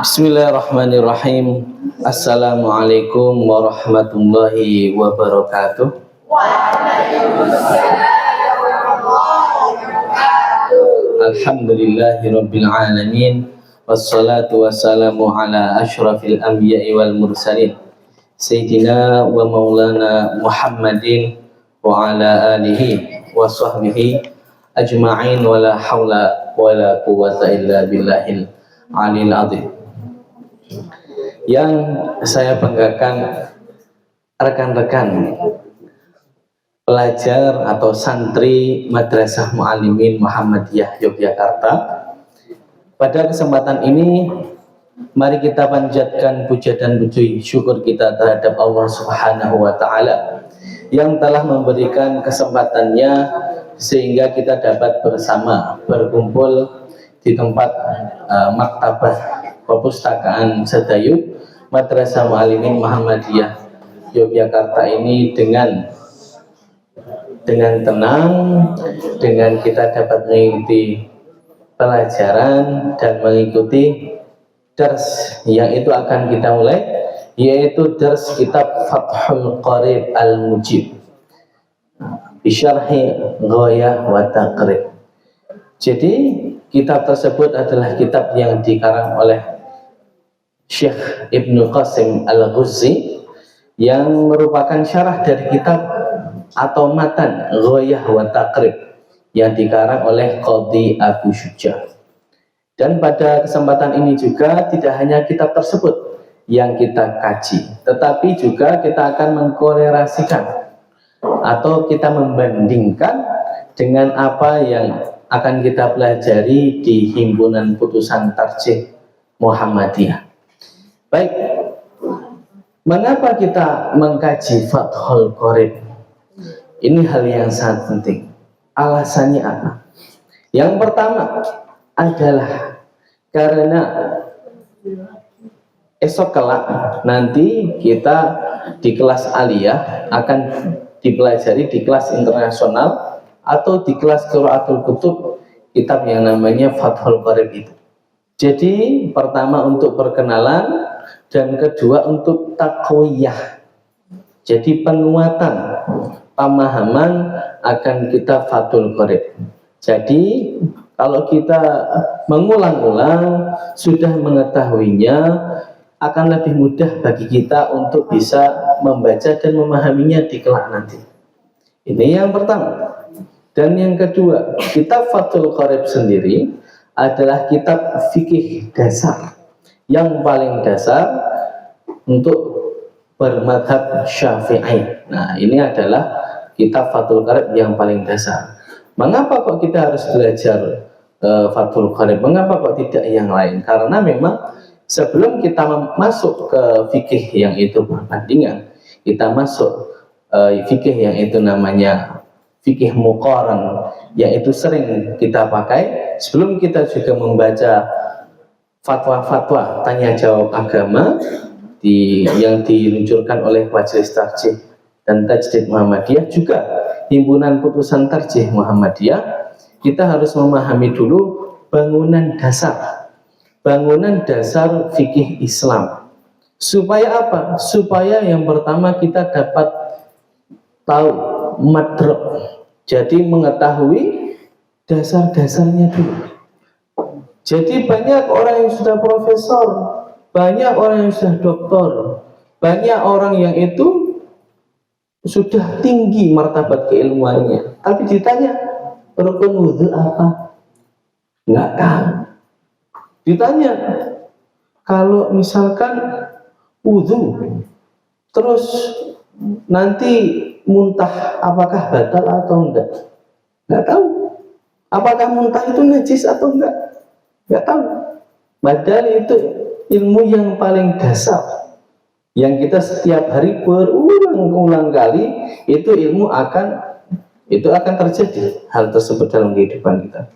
Bismillahirrahmanirrahim. Assalamualaikum warahmatullahi wabarakatuh. Alhamdulillahirabbil alamin. Wassalatu wassalamu ala asyrafil anbiya'i wal mursalin Sayyidina wa maulana Muhammadin wa ala alihi wa sahbihi ajma'in wa la hawla wa la quwwata illa billahil alil azim. Yang saya banggakan rekan-rekan pelajar atau santri Madrasah Muallimin Muhammadiyah Yogyakarta, pada kesempatan ini mari kita panjatkan puja dan puji syukur kita terhadap Allah Subhanahu wa taala yang telah memberikan kesempatannya sehingga kita dapat bersama berkumpul di tempat maktabah perpustakaan Sedayub Madrasah Muallimin Muhammadiyah Yogyakarta ini dengan tenang, dengan kita dapat mengikuti pelajaran dan mengikuti dars yang itu akan kita mulai, yaitu dars kitab Fathul Qarib Al-Mujib bisyarhi Ghayah wa Taqrib. Jadi kitab tersebut adalah kitab yang dikarang oleh Syekh Ibnu Qasim Al-Ghuzzi yang merupakan syarah dari kitab atau matan Ghayah wa Taqrib yang dikarang oleh Qadhi Abu Syuja. Dan pada kesempatan ini juga tidak hanya kitab tersebut yang kita kaji, tetapi juga kita akan mengkolerasikan atau kita membandingkan dengan apa yang akan kita pelajari di Himpunan Putusan Tarjih Muhammadiyah. Baik, mengapa kita mengkaji Fathul Qarib? Ini hal yang sangat penting. Alasannya apa? Yang pertama adalah karena esok kelak nanti kita di kelas aliyah akan dipelajari di kelas internasional atau di kelas Qiraatul Kutub kitab yang namanya Fathul Qarib itu. Jadi pertama untuk perkenalan dan kedua untuk takwiyah. Jadi penguatan pemahaman akan kitab Fathul Qarib. Jadi kalau kita mengulang-ulang sudah mengetahuinya, akan lebih mudah bagi kita untuk bisa membaca dan memahaminya di kelak nanti. Ini yang pertama. Dan yang kedua, kitab Fathul Qarib sendiri adalah kitab fikih dasar yang paling dasar untuk bermadhab Syafi'i. Nah, ini adalah kitab Fathul Qarib yang paling dasar. Mengapa kok kita harus belajar Fathul Qarib? Mengapa kok tidak yang lain? Karena memang sebelum kita masuk ke fikih yang itu perbandingan, kita masuk fikih yang itu namanya fikih muqaran, yaitu sering kita pakai sebelum kita juga membaca fatwa-fatwa tanya jawab agama yang diluncurkan oleh Majelis Tarjih dan Tajdid Muhammadiyah, juga Himpunan Putusan Tarjih Muhammadiyah. Kita harus memahami dulu bangunan dasar fikih Islam. Supaya apa? Supaya yang pertama kita dapat tahu madrok, jadi mengetahui dasar-dasarnya dulu. Jadi banyak orang yang sudah profesor, banyak orang yang sudah doktor, banyak orang yang itu sudah tinggi martabat keilmuannya, tapi ditanya rukun wudhu apa? Nggak tahu. Ditanya kalau misalkan wudhu Terus nanti muntah apakah batal atau enggak? Enggak tahu. Apakah muntah itu najis atau enggak? Enggak tahu. Padahal itu ilmu yang paling dasar, yang kita setiap hari berulang-ulang kali itu akan terjadi hal tersebut dalam kehidupan kita.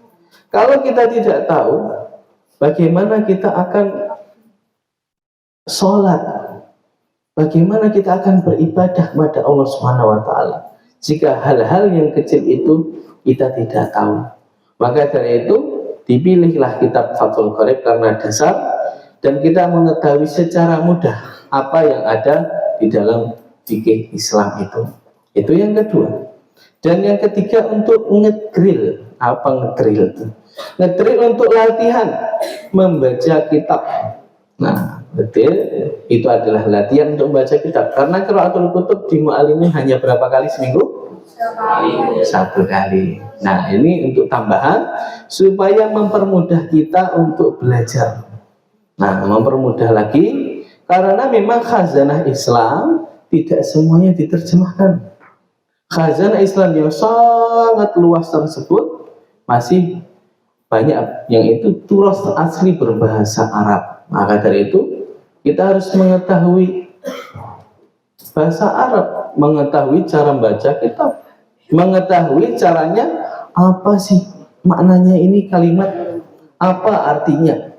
Kalau kita tidak tahu bagaimana kita akan sholat, bagaimana kita akan beribadah kepada Allah Subhanahu wa Ta'ala, jika hal-hal yang kecil itu kita tidak tahu. Maka dari itu dipilihlah kitab Fathul Qorib karena dasar, dan kita mengetahui secara mudah apa yang ada di dalam fikih Islam itu. Itu yang kedua. Dan yang ketiga, untuk ngedrill. Apa ngedrill itu? Ngedrill untuk latihan membaca kitab. Nah, betul, itu adalah latihan untuk membaca kitab. Karena qiraatul kutub di Mu'allimin hanya berapa kali seminggu? Satu kali. Nah, ini untuk tambahan supaya mempermudah kita untuk belajar. Nah, mempermudah lagi karena memang khazanah Islam tidak semuanya diterjemahkan. Khazanah Islam yang sangat luas tersebut masih banyak yang itu turas asli berbahasa Arab. Maka dari itu kita harus mengetahui bahasa Arab, mengetahui cara membaca kitab, mengetahui caranya apa sih maknanya ini kalimat, apa artinya.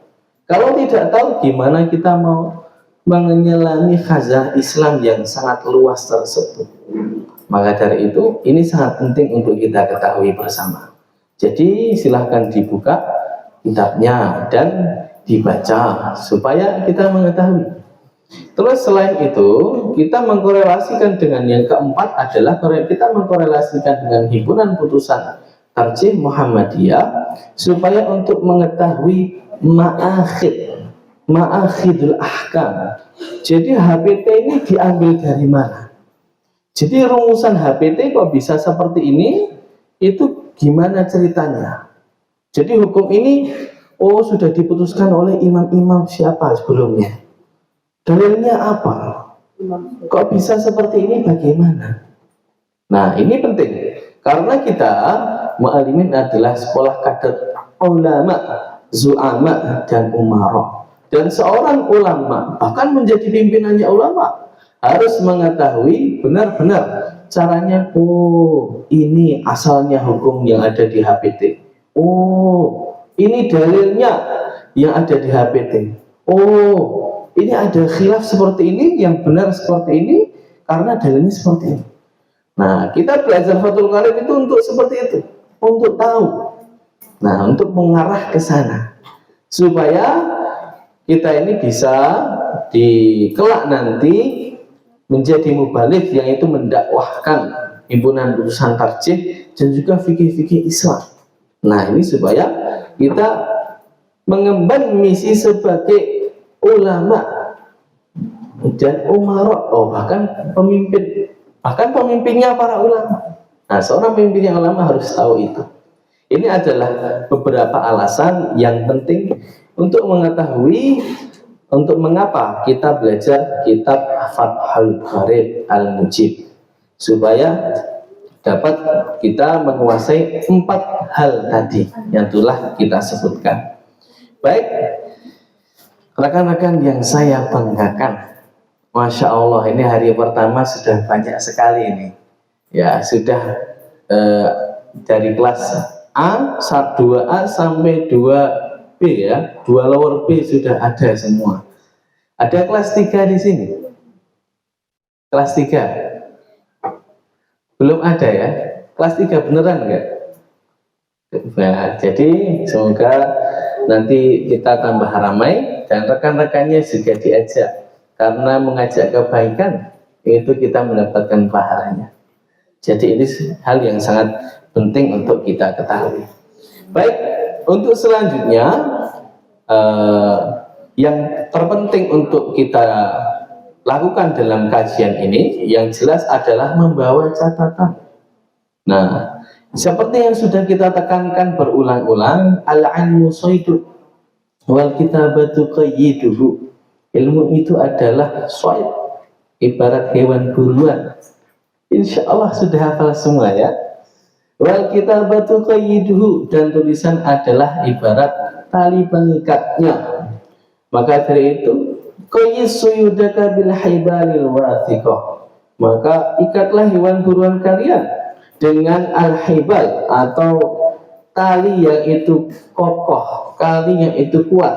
Kalau tidak tahu, gimana kita mau menyelami khazanah Islam yang sangat luas tersebut. Maka dari itu ini sangat penting untuk kita ketahui bersama. Jadi silahkan dibuka kitabnya dan dibaca supaya kita mengetahui. Terus selain itu kita mengkorelasikan dengan yang keempat adalah kita mengkorelasikan dengan himpunan putusan Tarjih Muhammadiyah supaya untuk mengetahui ma'akhidul ahkam. Jadi HPT ini diambil dari mana? Jadi rumusan HPT kok bisa seperti ini? Itu gimana ceritanya? Jadi hukum ini sudah diputuskan oleh imam-imam siapa sebelumnya? Dalilnya apa? Kok bisa seperti ini? Bagaimana? Nah, ini penting karena kita Mu'allimin adalah sekolah kader ulama, zu'ama dan umara. Dan seorang ulama, bahkan menjadi pimpinannya ulama, harus mengetahui benar-benar caranya. Ini asalnya hukum yang ada di HPT. Ini dalilnya yang ada di HPT. Ini ada khilaf seperti ini, yang benar seperti ini karena dalilnya seperti ini. Nah, kita belajar Fathul Qorib itu untuk seperti itu, untuk tahu. Nah, untuk mengarah ke sana supaya kita ini bisa kelak nanti menjadi mubalik, yang itu mendakwahkan himpunan putusan tarjih dan juga fikih-fikih Islam. Nah, ini supaya kita mengemban misi sebagai ulama dan umara, bahkan pemimpinnya para ulama. Nah, seorang pemimpinnya ulama harus tahu itu. Ini adalah beberapa alasan yang penting untuk mengetahui untuk mengapa kita belajar kitab Fathul Qorib Al-Mujib, supaya dapat kita menguasai 4 hal tadi yang telah kita sebutkan. Baik, rekan-rekan yang saya banggakan, Masya Allah, ini hari pertama sudah banyak sekali ini. Ya, sudah dari kelas A, 2A sampai 2B ya, 2 lower B sudah ada semua. Ada kelas 3 di sini. Kelas 3 belum ada ya. Kelas 3 beneran enggak? Nah, jadi semoga nanti kita tambah ramai dan rekan-rekannya juga diajak, karena mengajak kebaikan itu kita mendapatkan pahalanya. Jadi ini hal yang sangat penting untuk kita ketahui. Baik, untuk selanjutnya yang terpenting untuk kita lakukan dalam kajian ini yang jelas adalah membawa catatan. Nah, seperti yang sudah kita tekankan berulang-ulang, al-ilmu shaydun wal kitabatu qayyiduhu. Ilmu itu adalah shayd, ibarat hewan buruan. Insya Allah sudah hafal semua ya. Wal kitabatu qayyiduhu, dan tulisan adalah ibarat tali pengikatnya. Maka dari itu, qayyis suyudaka bil haibalil wathiqah, maka ikatlah hewan buruan kalian dengan al-haibal atau tali yang itu kokoh, tali yang itu kuat.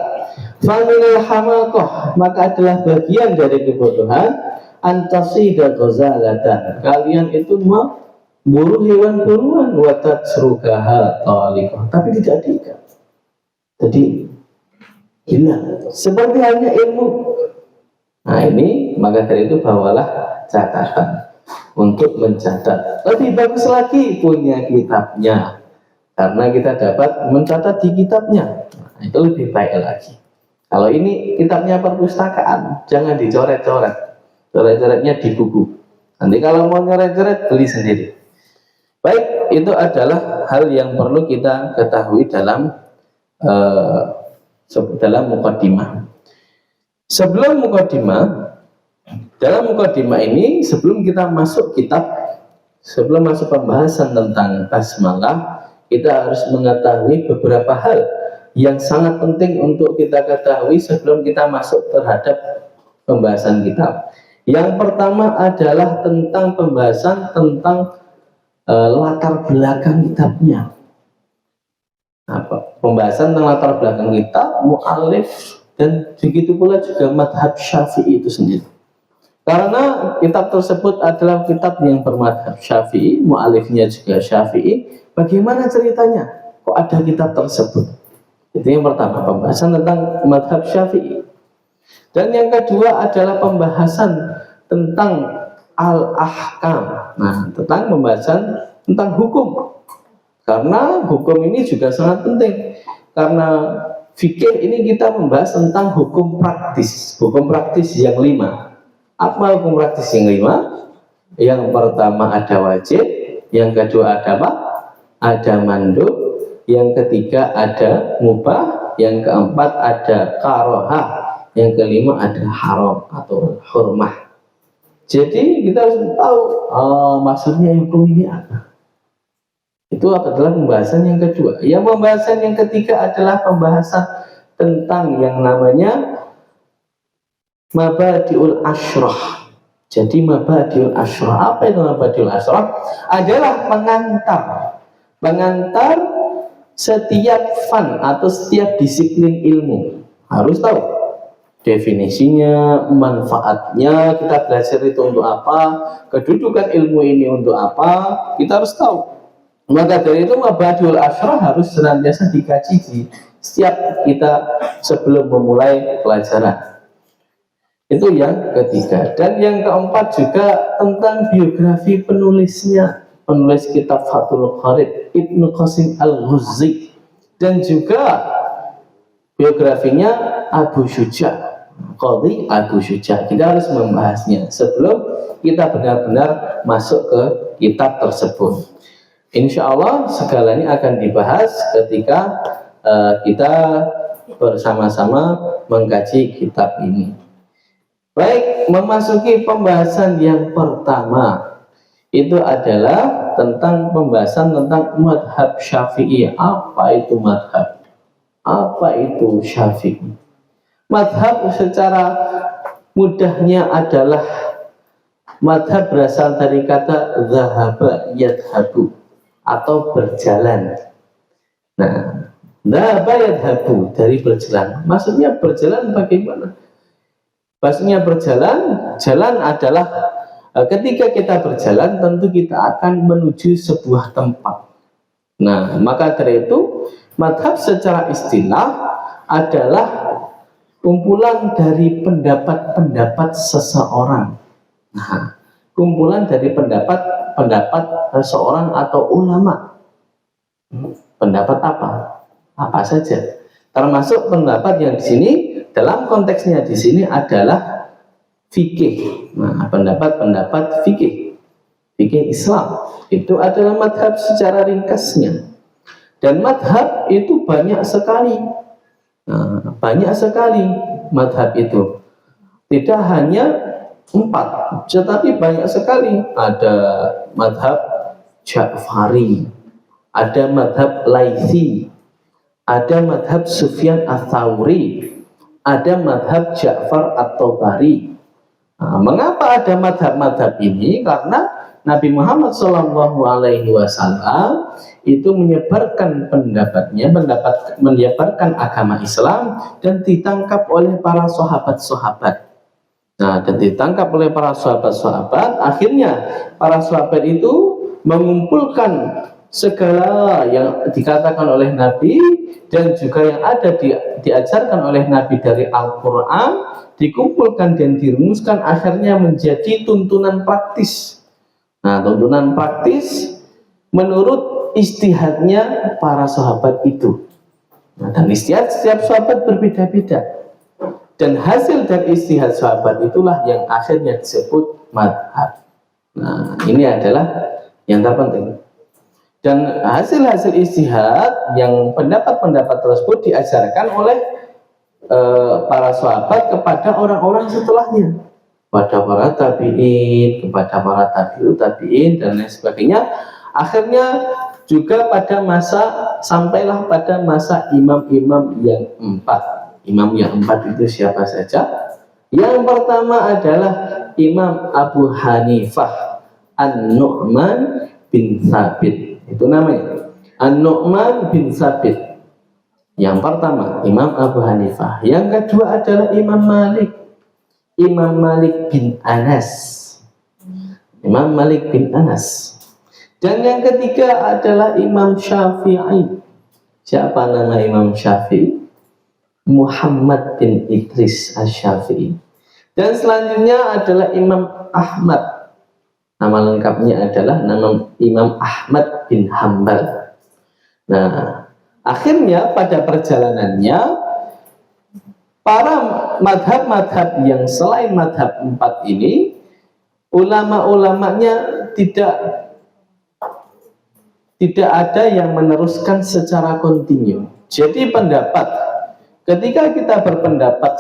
Faminal hamaqah, maka adalah bagian dari kebodohan antasida ghazalatan, kalian itu memburu hewan buruan watat serukaha taliqah, tapi tidak diikat. Jadi gila, seperti halnya ilmu. Nah ini, maka dari itu bawalah catatan untuk mencatat. Lebih bagus lagi punya kitabnya, karena kita dapat mencatat di kitabnya. Nah, itu lebih baik lagi. Kalau ini kitabnya perpustakaan, jangan dicoret-coret. Coret-coretnya di buku. Nanti kalau mau coret-coret, beli sendiri. Baik, itu adalah hal yang perlu kita ketahui dalam mukaddimah. Sebelum mukaddimah, dalam mukaddimah ini, sebelum kita masuk kitab, sebelum masuk pembahasan tentang basmalah, kita harus mengetahui beberapa hal yang sangat penting untuk kita ketahui sebelum kita masuk terhadap pembahasan kitab. Yang pertama adalah tentang pembahasan tentang latar belakang kitabnya. Pembahasan tentang latar belakang kitab, mu'alif, dan begitu pula juga madhab Syafi'i itu sendiri. Karena kitab tersebut adalah kitab yang bermadhab Syafi'i, mu'alifnya juga Syafi'i. Bagaimana ceritanya? Kok ada kitab tersebut? Itu yang pertama, pembahasan tentang madhab Syafi'i. Dan yang kedua adalah pembahasan tentang al-ahkam. Nah, tentang pembahasan tentang hukum. Karena hukum ini juga sangat penting. Karena fikih ini kita membahas tentang hukum praktis. Hukum praktis yang 5. Apa hukum praktis yang 5? Yang pertama ada wajib, yang kedua ada apa? Ada mandub, yang ketiga ada mubah, yang keempat ada karohah, yang kelima ada haram atau hurmah. Jadi kita harus tahu maksudnya hukum ini apa. Itu adalah pembahasan yang kedua. Yang pembahasan yang ketiga adalah pembahasan tentang yang namanya mabadiul asyrah. Jadi mabadiul asyrah, apa itu mabadiul asyrah? Adalah pengantar setiap fan atau setiap disiplin ilmu. Harus tahu definisinya, manfaatnya, kita belajar itu untuk apa, kedudukan ilmu ini untuk apa, kita harus tahu. Maka dari itu mabadiul asyrah harus senantiasa dikaji di setiap kita sebelum memulai pelajaran. Itu yang ketiga. Dan yang keempat juga tentang biografi penulisnya, penulis kitab Fathul Qarib, Ibnu Qasim Al-Ghuzzi, dan juga biografinya Abu Syuja, Qadhi Abu Syuja. Kita harus membahasnya sebelum kita benar-benar masuk ke kitab tersebut. Insya Allah segalanya akan dibahas ketika kita bersama-sama mengkaji kitab ini. Baik, memasuki pembahasan yang pertama, itu adalah tentang pembahasan tentang madhab Syafi'i. Apa itu madhab? Apa itu Syafi'i? Madhab secara mudahnya adalah madhab berasal dari kata dhahaba yadhabu, atau berjalan. Nah, dhahaba yadhabu dari berjalan. Maksudnya berjalan bagaimana? Maksudnya berjalan, jalan adalah ketika kita berjalan tentu kita akan menuju sebuah tempat. Nah, maka dari itu madhab secara istilah adalah kumpulan dari pendapat-pendapat seseorang. Nah, kumpulan dari pendapat seseorang atau ulama. Pendapat apa? Apa saja. Termasuk pendapat yang di sini dalam konteksnya di sini adalah fikih. Nah, pendapat fikih Islam itu adalah madhab secara ringkasnya. Dan madhab itu banyak sekali. Nah, banyak sekali madhab itu. Tidak hanya 4, tetapi banyak sekali. Ada madhab Ja'fari, ada madhab Laitsi, ada madhab Sufyan Ats-Tsauri, ada madhab Ja'far At-Tabari. Nah, mengapa ada madhab-madhab ini? Karena Nabi Muhammad SAW itu menyebarkan pendapatnya, menyebarkan agama Islam dan ditangkap oleh para sahabat-sahabat. Nah, dan ditangkap oleh para sahabat-sahabat, akhirnya para sahabat itu mengumpulkan segala yang dikatakan oleh Nabi dan juga yang ada diajarkan oleh Nabi dari Al-Quran, dikumpulkan dan dirumuskan, akhirnya menjadi tuntunan praktis. Nah, tuntunan praktis menurut ijtihadnya para sahabat itu. Nah, dan ijtihad setiap sahabat berbeda-beda. Dan hasil dari ijtihad sahabat itulah yang akhirnya disebut madhab. Nah, ini adalah yang terpenting. Dan hasil-hasil ijtihad yang pendapat-pendapat tersebut diajarkan oleh para sahabat kepada orang-orang setelahnya, pada para tabi'in, kepada para tabi'ut tabi'in dan lain sebagainya. Akhirnya juga pada masa, sampailah pada masa imam-imam yang 4. Imam yang 4 itu siapa saja? Yang pertama adalah Imam Abu Hanifah An-Nu'man bin Tsabit. Itu namanya An-Nu'man bin Tsabit. Yang pertama Imam Abu Hanifah. Yang kedua adalah Imam Malik, Imam Malik bin Anas, Imam Malik bin Anas. Dan yang ketiga adalah Imam Syafi'i. Siapa nama Imam Syafi'i? Muhammad bin Idris Asy-Syafi'i. Dan selanjutnya adalah Imam Ahmad. Nama lengkapnya adalah nama Imam Ahmad bin Hambal. Nah, akhirnya pada perjalanannya para madhab-madhab yang selain madhab 4 ini, ulama-ulamanya tidak ada yang meneruskan secara kontinu. Jadi pendapat, ketika kita berpendapat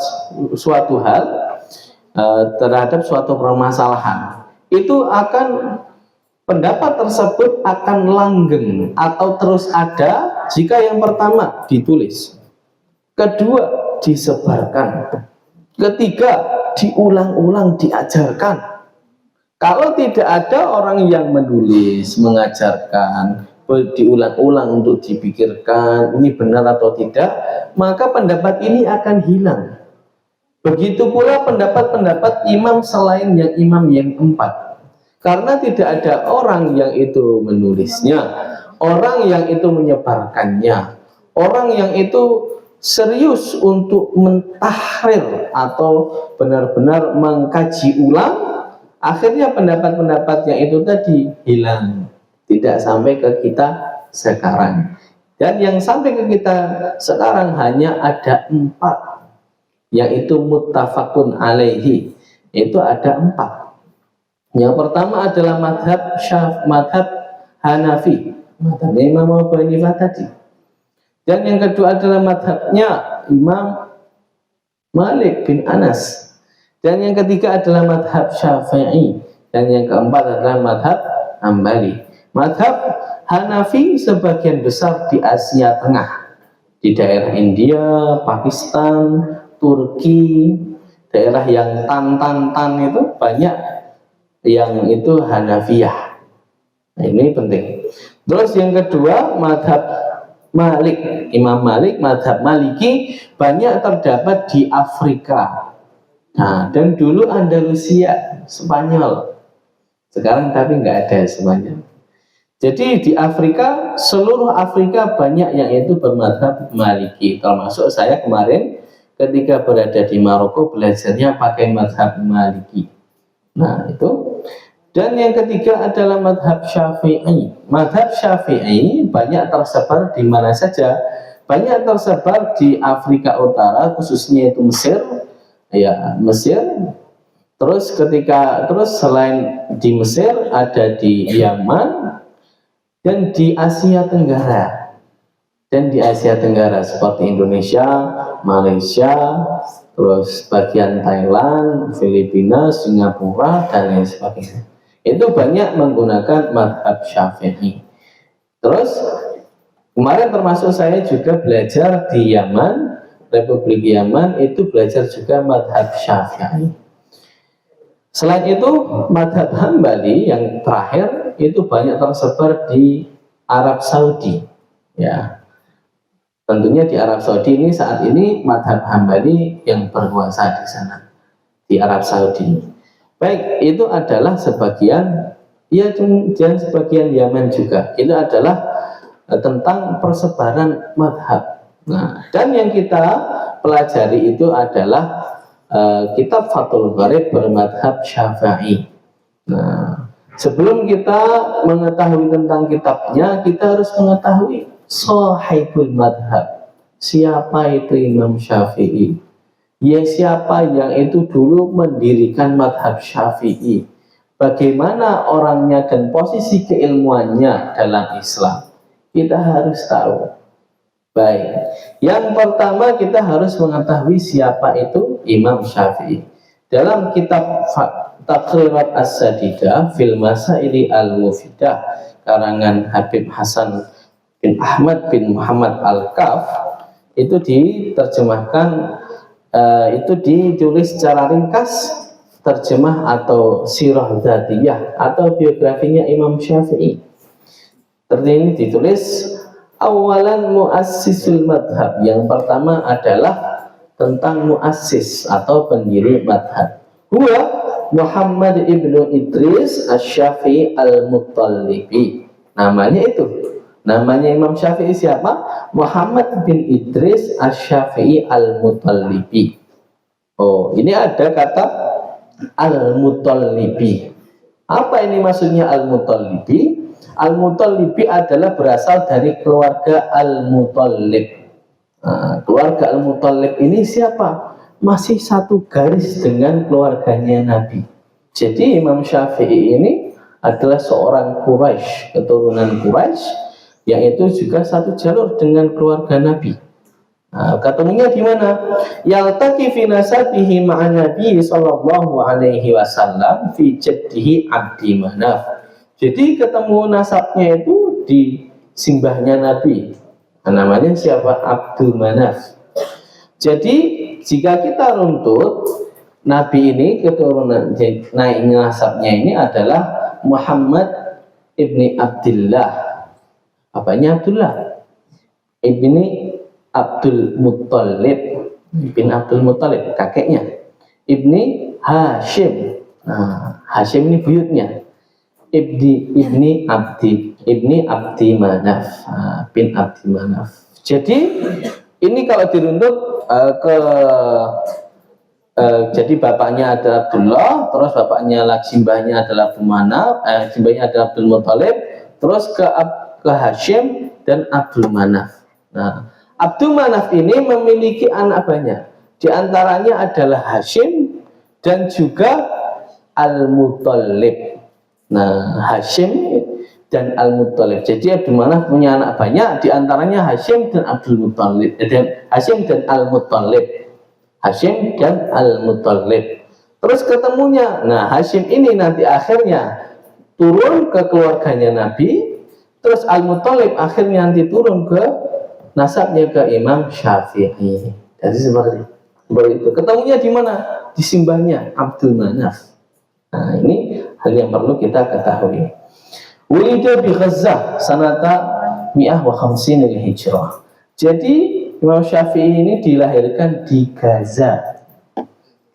suatu hal terhadap suatu permasalahan, itu akan, pendapat tersebut akan langgeng atau terus ada jika yang pertama ditulis, kedua disebarkan, ketiga diulang-ulang diajarkan. Kalau tidak ada orang yang menulis, mengajarkan, diulang-ulang untuk dipikirkan ini benar atau tidak, maka pendapat ini akan hilang. Begitu pula pendapat-pendapat imam selain yang imam yang 4, karena tidak ada orang yang itu menulisnya, orang yang itu menyebarkannya, orang yang itu serius untuk mentahrir atau benar-benar mengkaji ulang. Akhirnya pendapat-pendapat yang itu tadi hilang, tidak sampai ke kita sekarang. Dan yang sampai ke kita sekarang hanya ada 4, yaitu muttafaqun alaihi. Itu ada 4. Yang pertama adalah madhab Hanafi, madhab Imam Abu Hanifah tadi. Dan yang kedua adalah madhabnya Imam Malik bin Anas. Dan yang ketiga adalah madhab Syafi'i. Dan yang keempat adalah madhab Hambali. Madhab Hanafi sebagian besar di Asia Tengah, di daerah India, Pakistan, Turki, daerah yang tan itu banyak yang itu Hanafiyah. Nah, ini penting. Terus yang kedua madhab Malik, Imam Malik, madhab Maliki banyak terdapat di Afrika. Nah, dan dulu Andalusia, Spanyol. Sekarang tapi nggak ada Spanyol. Jadi di Afrika, seluruh Afrika banyak yang itu bermadhab Maliki. Termasuk saya kemarin ketika berada di Maroko belajarnya pakai madhab Maliki. Nah itu. Dan yang ketiga adalah madhab Syafi'i. Madhab Syafi'i banyak tersebar di mana saja. Banyak tersebar di Afrika Utara, khususnya itu Mesir. Ya, Mesir. Terus selain di Mesir ada di Yaman dan di Asia Tenggara. Dan di Asia Tenggara seperti Indonesia, Malaysia, terus bagian Thailand, Filipina, Singapura, dan lain sebagainya. Itu banyak menggunakan madhab Syafi'i. Terus kemarin termasuk saya juga belajar di Yaman, Republik Yaman, itu belajar juga madhab Syafi'i. Selain itu madhab Hambali yang terakhir itu banyak tersebar di Arab Saudi. Ya, tentunya di Arab Saudi ini saat ini madhab Hambali yang berkuasa di sana, di Arab Saudi. Baik, itu adalah sebagian, ya dan sebagian Yaman juga. Itu adalah tentang persebaran madhab. Nah, dan yang kita pelajari itu adalah kitab Fathul Gharib bermadhab Syafi'i. Nah, sebelum kita mengetahui tentang kitabnya, kita harus mengetahui sahibul madhab. Siapa itu Imam Syafi'i? Ya, siapa yang itu dulu mendirikan madhab Syafi'i? Bagaimana orangnya dan posisi keilmuannya dalam Islam? Kita harus tahu. Baik, yang pertama kita harus mengetahui siapa itu Imam Syafi'i. Dalam kitab Taqrirat As-Sadidah fil Masaili Al-Mufidah karangan Habib Hasan bin Ahmad bin Muhammad Al-Kaf, itu diterjemahkan, itu ditulis secara ringkas, terjemah atau sirah dzatiyah atau biografinya Imam Syafi'i. Ini ditulis awalan muassisul madhab. Yang pertama adalah tentang muassis atau pendiri madhab. Huwa Muhammad ibnu Idris Asy-Syafi'i Al-Muttalibi. Namanya itu. Namanya Imam Syafi'i siapa? Muhammad bin Idris Asy-Syafi'i Al-Muttalibi. Oh, ini ada kata Al-Muttalibi. Apa ini maksudnya Al-Muttalibi? Al-Muttalibi adalah berasal dari keluarga Al-Muttalib. Nah, keluarga Al-Muttalib ini siapa? Masih satu garis dengan keluarganya Nabi. Jadi Imam Syafi'i ini adalah seorang Quraisy, keturunan Quraisy, yang itu juga satu jalur dengan keluarga Nabi. Nah, ketemunya di mana? Yaltaqi fi nasabihi ma'an Nabi sallallahu alaihi wasallam fi jaddihi Abdi Manaf. Jadi ketemu nasabnya itu di simbahnya Nabi. Nah, namanya siapa? Abdul Manaf. Jadi jika kita runtut, Nabi ini keturunan naik nasabnya ini adalah Muhammad ibni Abdullah. Apanya Abdullah? Ibni Abdul Muttalib. Ibn Abdul Muttalib, kakeknya. Ibni Hashim. Nah, Hashim ini buyutnya. Ibni Abdi Manaf, bin Abdi Manaf. Jadi ini kalau diruntut jadi bapaknya adalah Abdullah, terus bapaknya lagi simbahnya adalah Abu Manaf, simbahnya adalah Abdul Muttalib, terus ke Hashim dan Abdul Manaf. Nah, Abdul Manaf ini memiliki anak banyak. Di antaranya adalah Hashim dan juga Al-Muttalib. Nah, Hashim dan Al-Muttalib. Jadi Abdul Manaf punya anak banyak, di antaranya Hashim dan Abdul Muttalib. Hashim dan Al-Muttalib. Hashim dan Al-Muttalib. Terus ketemunya. Nah, Hashim ini nanti akhirnya turun ke keluarganya Nabi. Terus Al-Muttalib akhirnya nanti turun ke nasabnya ke Imam Syafi'i. Jadi seperti itu. Ketemunya di mana? Di simbahnya Abdul Manaf. Nah, ini hal yang perlu kita ketahui. Wulida bi Ghazzah sanata 150 Hijrah. Jadi Imam Syafi'i ini dilahirkan di Gaza.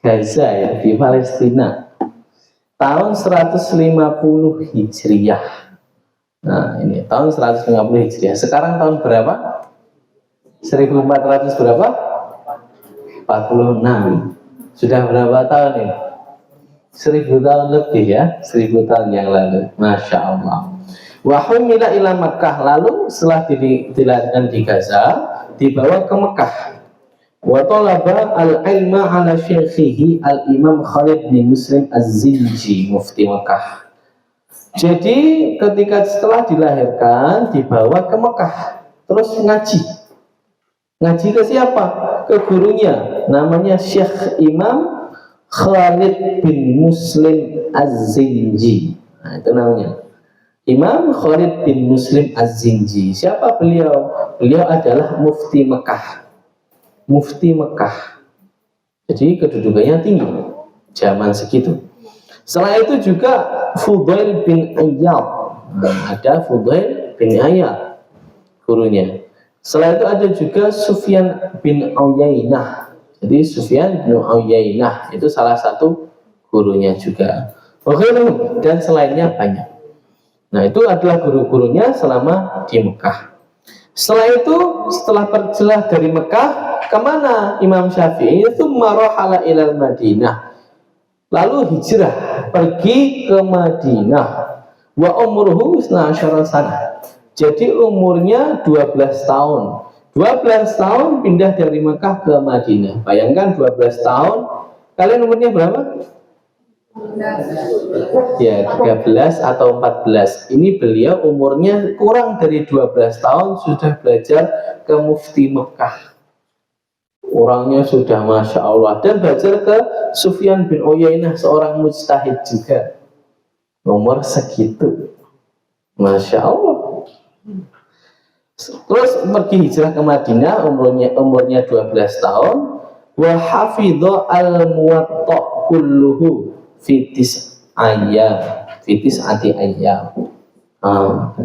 Gaza ya, di Palestina. Tahun 150 Hijriah. Nah, ini tahun 150 Hijriah. Sekarang tahun berapa? 1400 berapa? 46. Sudah berapa tahun ini? 1000 tahun lebih ya, 1000 tahun yang lalu. Masya Allah. Wa humila ila Makkah. Lalu setelah dilahirkan di Gaza, dibawa ke Mekah. Wa talaba al-ilma ala syekhihi al-Imam Khalid bin Muslim Az-Zinji, mufti Mekah. Jadi ketika setelah dilahirkan dibawa ke Mekah, terus ngaji. Ngaji ke siapa? Ke gurunya, namanya Syekh Imam Khalid bin Muslim Az-Zinji. Nah, itu namanya Imam Khalid bin Muslim Az-Zinji. Siapa beliau? Beliau adalah mufti Mekah. Mufti Mekah. Jadi kedudukannya tinggi zaman segitu. Setelah itu juga Fudail bin Iyad. Nah, ada Fudail bin Iyad gurunya. Setelah itu ada juga Sufyan bin Uyainah. Jadi Sufyan bin Uyainah itu salah satu gurunya juga. Oke, dan selainnya banyak. Nah, itu adalah guru-gurunya selama di Mekah. Setelah itu, setelah perjalanan dari Mekah, kemana Imam Syafi'i? Itu marahala ilal Madinah. Lalu hijrah, pergi ke Madinah. Wa umruhu 12 sana. Jadi umurnya 12 tahun. 12 tahun pindah dari Mekah ke Madinah. Bayangkan 12 tahun. Kalian umurnya berapa? Ya, 13 atau 14. Ini beliau umurnya kurang dari 12 tahun sudah belajar ke mufti Mekah. Orangnya sudah Masya Allah. Dan belajar ke Sufyan bin Uyainah, seorang mujtahid juga. Umur segitu. Masya Allah. Terus pergi hijrah ke Madinah, umurnya 12 tahun. Wa hafidha al-muwatta kulluhu fitis ati ayam.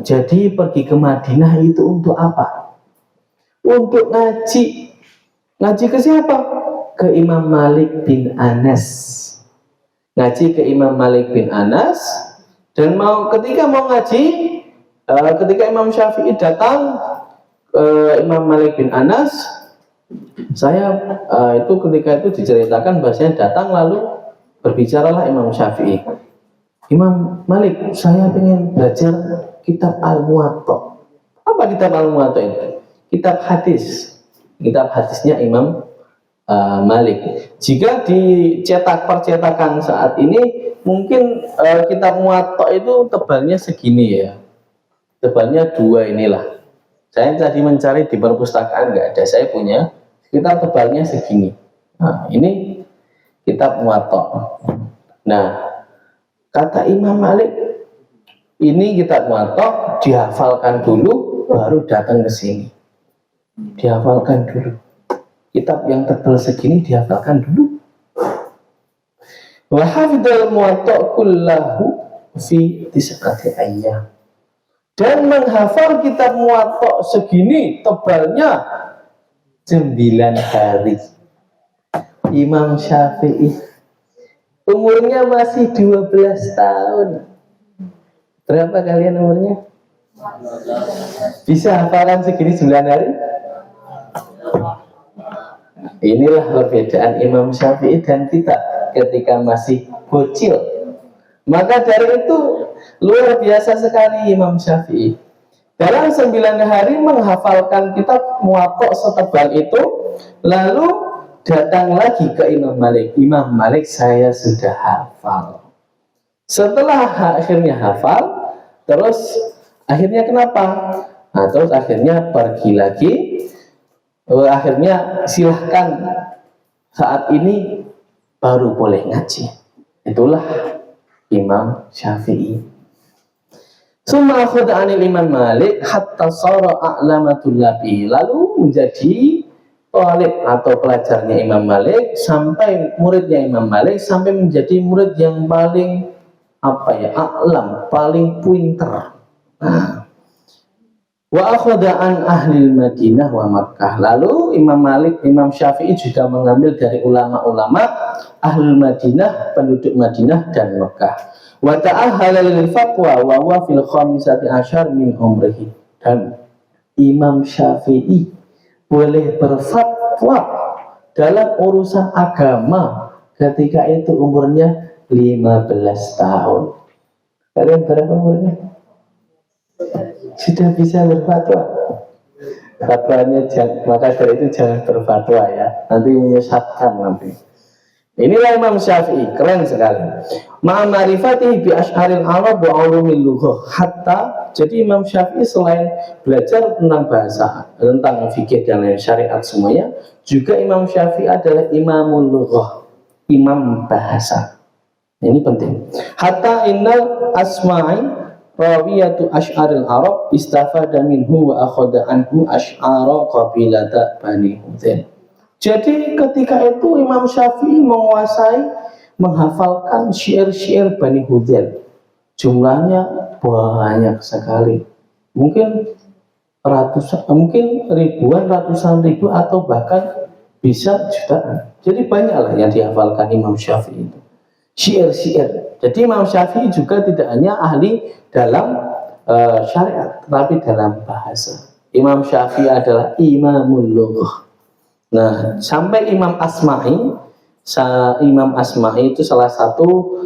Jadi pergi ke Madinah itu untuk apa? Untuk ngaji. Ngaji ke siapa? Ke Imam Malik bin Anas. Ngaji ke Imam Malik bin Anas. Dan ketika mau ngaji, ketika Imam Syafi'i datang Imam Malik bin Anas, saya itu ketika itu diceritakan bahasanya datang lalu berbicaralah Imam Syafi'i. Imam Malik, saya ingin belajar kitab Al-Muwatta. Apa kitab Al-Muwatta itu? Kitab hadis. Kitab hadisnya Imam Malik. Jika dicetak percetakan saat ini, mungkin kitab Muwatta itu tebalnya segini ya. Tebalnya 2 inilah. Saya tadi mencari di perpustakaan nggak ada. Saya punya kitab tebalnya segini. Nah, ini kitab Muwatta. Nah, kata Imam Malik, ini kitab Muwatta dihafalkan dulu, baru datang ke sini. Dihafalkan dulu. Kitab yang tebal segini dihafalkan dulu. Wa hafidhal Muwatta kullahu fi 9 ayyam. Dan menghafal kitab Muwatta segini tebalnya 9 hari. Imam Syafi'i umurnya masih 12 tahun. Berapa kalian umurnya? Bisa hafalan segini 9 hari? Inilah perbedaan Imam Syafi'i dan kita ketika masih bocil. Maka dari itu luar biasa sekali Imam Syafi'i. Dalam 9 hari menghafalkan kitab Muwatta setebal itu, lalu datang lagi ke Imam Malik. Imam Malik, saya sudah hafal. Setelah akhirnya hafal, terus akhirnya kenapa? Nah, terus akhirnya pergi lagi. Akhirnya silahkan saat ini baru boleh ngaji. Itulah Imam Syafi'i. Summa akhadha 'anil Imam Malik hatta sara a'lamatul labi. Lalu menjadi talib atau pelajarnya Imam Malik sampai muridnya Imam Malik sampai menjadi murid yang paling a'lam, paling pinter. Nah, wa akhadha an ahli Madinah wa Makkah. Lalu Imam Syafi'i juga mengambil dari ulama-ulama ahli Madinah, penduduk Madinah dan Makkah. Wa ta'ahhala lil fatwa wa huwa fil khamisati asyar min umrihi. Dan Imam Syafi'i boleh berfatwa dalam urusan agama ketika itu umurnya 15 tahun. Kalian berapa umurnya? Sudah bisa berfatwa. Fatwanya maka dari itu jangan berfatwa ya. Nanti menyesatkan nanti. Inilah Imam Syafi'i, keren sekali. Ma'a ma'rifatihi bi asy'aril arab wa ulumil lughah hatta Jadi Imam Syafi'i selain belajar tentang bahasa, tentang fikih dan lain syariat semuanya, juga Imam Syafi'i adalah imamul lughah, imam bahasa. Ini penting. Hatta innal asma'i rawiyatu asy'aril Arab istafada minhu wa akhadha anhu asy'ara qabilata Bani Hudzail. Jadi ketika itu Imam Syafi'i menghafalkan syair-syair Bani Hudzail. Jumlahnya banyak sekali. Mungkin ribuan, ratusan ribu, atau bahkan bisa jutaan. Jadi banyaklah yang dihafalkan Imam Syafi'i itu. Syair-syair. Jadi Imam Syafi'i juga tidak hanya ahli dalam syariat, tetapi dalam bahasa. Imam Syafi'i adalah imamul lughah. Nah, sampai Imam Asma'i itu salah satu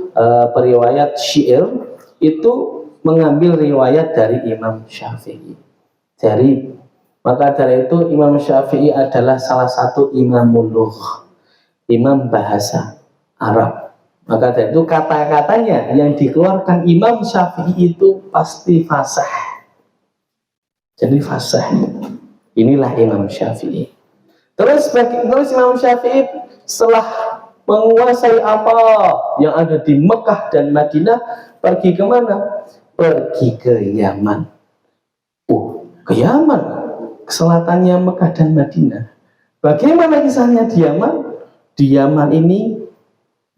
periwayat syair itu mengambil riwayat dari Imam Syafi'i. Maka dari itu Imam Syafi'i adalah salah satu imamul lughah, imam bahasa Arab. Maka dari itu kata-katanya yang dikeluarkan Imam Syafi'i itu pasti fasih. Jadi fasih. Inilah Imam Syafi'i. Terus Imam Syafi'i setelah menguasai apa yang ada di Mekah dan Madinah, pergi kemana? Pergi ke Yaman. Ke Yaman, ke selatannya Mekah dan Madinah. Bagaimana kisahnya di Yaman? Di Yaman ini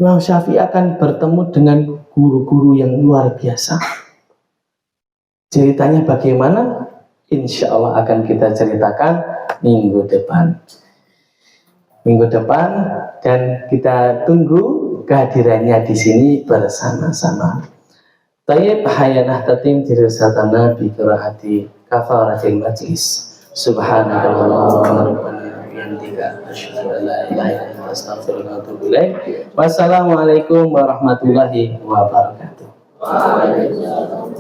Imam Syafi'i akan bertemu dengan guru-guru yang luar biasa. Ceritanya bagaimana? Insya Allah akan kita ceritakan minggu depan. Dan kita tunggu kehadirannya di sini bersama-sama. Tayyib hayanah tatim dirasatana bi qiraati kafaratil majlis. Subhanallah wa bihamdika asyhadu an la ilaha illa anta astaghfiruka wa atubu ilaik. Wassalamualaikum warahmatullahi wabarakatuh. Waalaikumsalam.